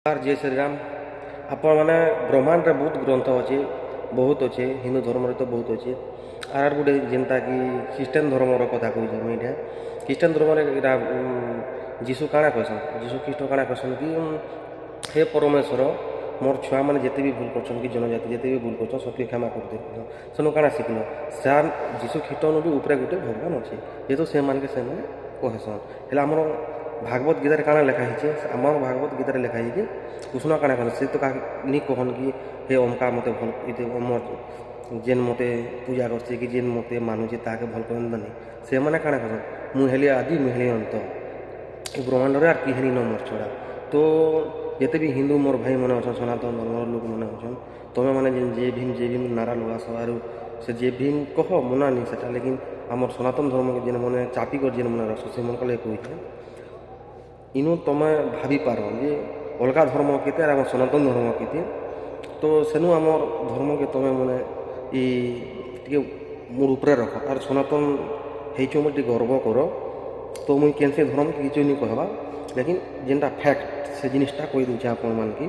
जय श्रीराम। आपण मैंने ब्रह्मांड रे बहुत ग्रंथ अच्छे, बहुत अच्छे हिंदू धर्म तो बहुत अच्छे। आर गोटे जेनता कि ख्रीष्टान धर्म कथा कहे मुझे ख्रीष्टान धर्म जीशु काଣା कहसन जीशु ख्रीष्ट काଣା कहसन कि हे परमेश्वर मोर छुआ मैंने जिते भी भूल कर कि जनजाति जिते भी भूल कर सबके क्षमा कर दे सेनु काଣା शिखल सार जीशु ख्रीष्ट भी उपरे गोटे भगवान अच्छे जेहेतु से कहसन हेल्ला आमर भागवत गीतार काଣା लेखा है आम भागवत गीतार लेखा है कि कृष्ण काଣା कहन से तो नहीं कहन कि हे अमका मत भल जेन मते पूजा करছে कि जेन मते मानुचे ताके भल कहन से मैंने काଣା कहन मुहेली आदि मुहेली अंत ब्रह्मांड आर किहनी न मोर छड़ा तो जिते भी हिंदू मोर भाई मैंने अच्छा सनातन धर्म लोक मैंने अच्छा तुम्हें मैंने जे भीम नारा लगास आर से जे भीम कह मना नहीं सेटा लेकिन आम सनातन धर्म के जेन मैंने चापिक जेन मैंने रस से मन कले कही इनु तुम भावी पार जे अलग धर्म केते आम सनातन धर्म केते तो सेनु आम धर्म के तुम मैंने ये मोर उपरे रख आर सनातन हो मुझे गर्व कर तो मुई कैसे धर्म किसी नहीं कहवा लेकिन जेनटा फैक्ट से जिनिसटा कही दूचे आपण मान की